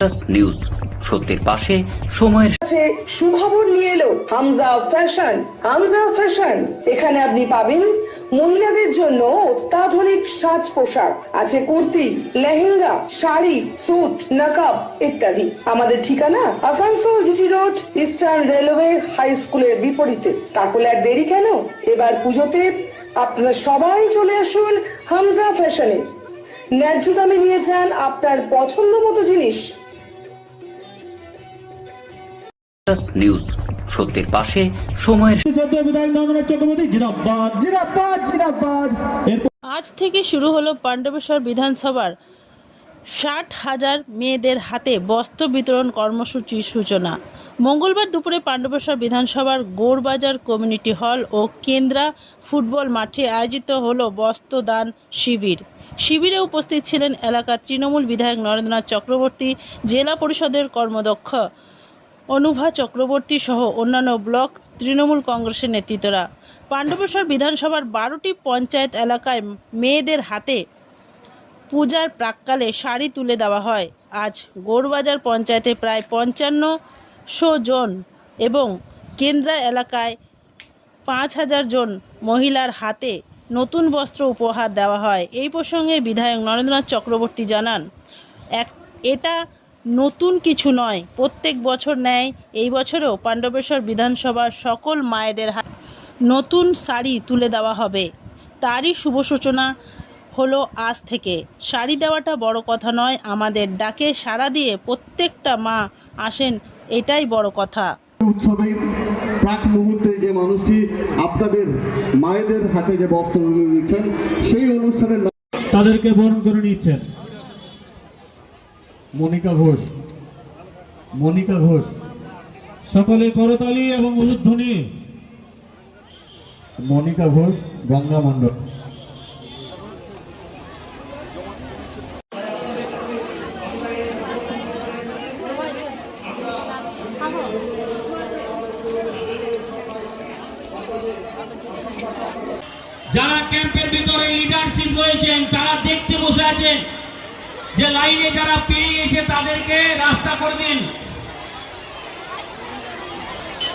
News সত্যের পাশে সময়ের কাছে সুখবর নিয়ে এলো হামজা ফ্যাশন। হামজা ফ্যাশন, এখানে আপনি পাবেন মহিলাদের জন্য অত্যাধুনিক সাজ পোশাক, আছে কুর্তি, লেহেঙ্গা, শাড়ি, স্যুট, নকাব ইত্যাদি। আমাদের ঠিকানা Asansol GT road, eastern railway high স্কুলের বিপরীতে। তাহলে আর দেরি কেন, এবার পুজোতে আপনারা সবাই চলে আসুন হামজা ফ্যাশনে। ন্যায্য দামে নিয়ে যান আপনার পছন্দ মতো জিনিস। নিউজ সত্যের পাশে সময়ের আজ থেকে শুরু হলো পাণ্ডবেশ্বর বিধানসভার 60,000 মেয়েদের হাতে বস্ত্র বিতরণ কর্মসূচির সূচনা। মঙ্গলবার দুপুরে পাণ্ডবেশ্বর বিধানসভার গৌরবাজার কমিউনিটি হল ও কেন্দ্রা ফুটবল মাঠে আয়োজিত হলো বস্ত্রদান শিবির। শিবিরে উপস্থিত ছিলেন এলাকার তৃণমূল বিধায়ক নরেন্দ্রনাথ চক্রবর্তী, জেলা পরিষদের কর্মদক্ষ অনুভা চক্রবর্তী সহ অন্যান্য ব্লক তৃণমূল কংগ্রেসের নেতৃত্বরা। পাণ্ডবেশ্বর বিধানসভার 12টি পঞ্চায়েত এলাকায় মেয়েদের হাতে পূজার প্রাক্কালে শাড়ি তুলে দেওয়া হয়। আজ গৌরবাজার পঞ্চায়েতে প্রায় 5500 জন এবং কেন্দ্রা এলাকায় 5000 জন মহিলার হাতে নতুন বস্ত্র উপহার দেওয়া হয়। এই প্রসঙ্গে বিধায়ক নরেন্দ্রনাথ চক্রবর্তী জানান, এটা নতুন কিছু নয়, প্রত্যেক বছর ন্যায় এই বছরেও পাণ্ডবেশ্বর বিধানসভার সকল মায়েদের হাতে নতুন শাড়ি তুলে দেওয়া হবে। তারই শুভ সূচনা হলো আজ থেকে। শাড়ি দেওয়াটা বড় কথা নয়, আমাদের ডাকে সাড়া দিয়ে প্রত্যেকটা মা আসেন, এটাই বড় কথা। উৎসবের প্রাক মুহূর্তে যে মানুষটি আপনাদের মায়েদের হাতে যে বস্ত্র দিচ্ছেন, সেই অনুষ্ঠানের তাদেরকে বরণ করে নিচ্ছেন মনিকা ঘোষ। সকলে করতালি এবং উলুধ্বনি। মনিকা ঘোষ, গঙ্গা মণ্ডল। যারা ক্যাম্পের ভিতরে লিডারশিপ রয়েছেন তারা দেখতে বসে আছেন যে লাইনে যারা পেয়ে গেছে তাদেরকে রাস্তা করে দিন।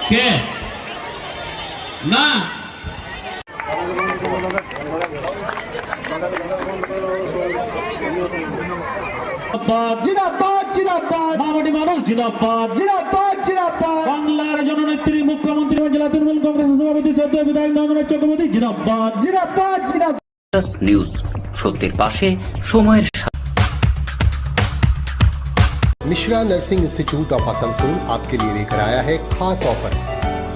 কে না বাংলার জননেত্রী মুখ্যমন্ত্রী জেলা তৃণমূল কংগ্রেসের সভাপতি শ্রদ্ধেয় বিধায়ক নরেন্দ্রনাথ চক্রবর্তী জিন্দাবাদ। নিউজ সত্যের পাশে সময়ের Mishra nursing institute of Asansol आपके लिए लेकर आया है खास offer.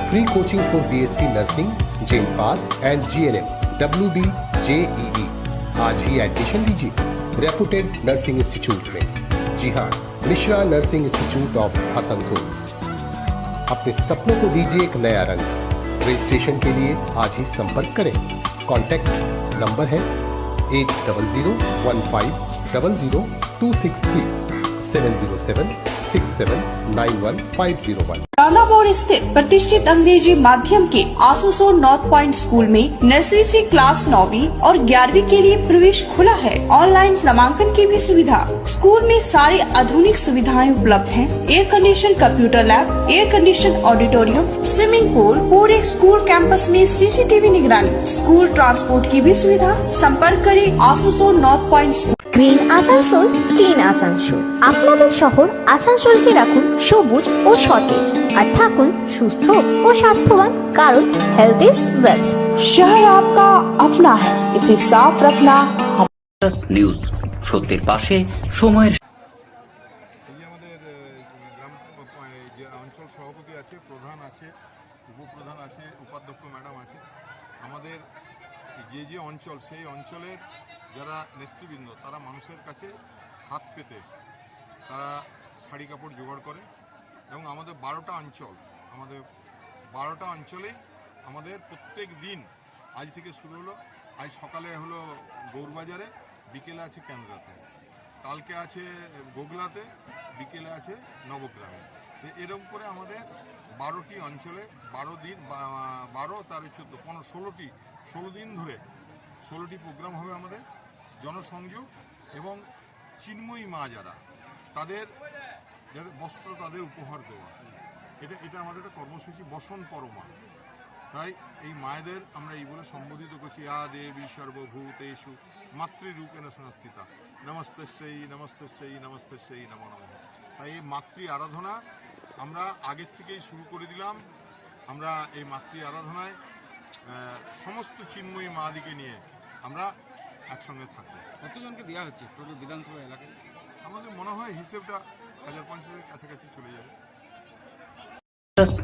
Free coaching for BSc nursing, JENPAS and GNM, WB, JEE। आज ही एडमिशन लीजिए रेपुटेड नर्सिंग इंस्टीट्यूट में। जी हाँ, Mishra nursing institute of Asansol. अपने सपनों को दीजिए एक नया रंग। रजिस्ट्रेशन के लिए आज ही संपर्क करें। कॉन्टैक्ट नंबर है 8001500263 7076791 रानापुर स्थित प्रतिष्ठित अंग्रेजी माध्यम के आसनसोल नॉर्थ पॉइंट स्कूल में नर्सरी से क्लास 9वीं और 11वीं के लिए प्रवेश खुला है। ऑनलाइन नामांकन की भी सुविधा। स्कूल में सारी आधुनिक सुविधाएं उपलब्ध हैं। Air condition computer lab, air condition auditorium, swimming pool, पूरे स्कूल कैंपस में सीसीटीवी निगरानी, स्कूल ट्रांसपोर्ट की भी सुविधा। संपर्क करें Asansol north point school. Green Asansol, clean Asansol. আপনাদের শহর আসানসোলকে রাখুন সবুজ ও সতেজ, আর থাকুন সুস্থ ও স্বাস্থ্যবান, কারণ হেলথ ইজ ওয়েলথ। शहर आपका अपना है, इसे साफ रखना। নিউজ সত্যের পাশে সময়ের আমাদের গ্রাম অঞ্চল সভাপতি আছে, প্রধান আছে, উপপ্রধান আছে, উপাধ্যক্ষ ম্যাডাম আছে। আমাদের যে অঞ্চল, সেই অঞ্চলের যারা নেতৃবৃন্দ তারা মানুষের কাছে হাত পেতে তারা শাড়ি কাপড় জোগাড় করে। এবং আমাদের 12টা অঞ্চলেই আমাদের প্রত্যেক দিন আজ থেকে শুরু হলো। আজ সকালে হলো গৌরবাজারে, বিকেলে আছে কেন্দ্রাতে, কালকে আছে গোগলাতে, বিকেলে আছে নবগ্রামে। এরকম করে আমাদের 12টি অঞ্চলে 12 দিন, 12 তার 14, 15, 16 দিন ধরে 16টি প্রোগ্রাম হবে আমাদের। জনসংযোগ এবং চিন্ময়ী মা যারা, তাদের যাদের বস্ত্র তাদের উপহার দেওয়া। এটা আমাদের একটা কর্মসূচি বসন পরমা। তাই এই মায়েদের আমরা এই বলে সম্বোধিত করছি, আ দেবী সর্বভূতেষু মাতৃরূপেণ সংস্থিতা, নমস্তস্যৈ নমস্তস্যৈ নমস্তস্যৈ নমো নমঃ। তাই এই মাতৃ আরাধনা আমরা আগের থেকেই শুরু করে দিলাম। আমরা এই মাতৃ আরাধনায় সমস্ত চিন্ময়ী মাদিকে নিয়ে আমরা একসঙ্গে থাকবো। কতজনকে দেওয়া হচ্ছে টোটাল বিধানসভা এলাকায়? আমাদের মনে হয় হিসেবটা 1050-এর কাছাকাছি চলে যাবে।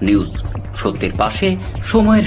নিউজ, সত্যের পাশে সময়ের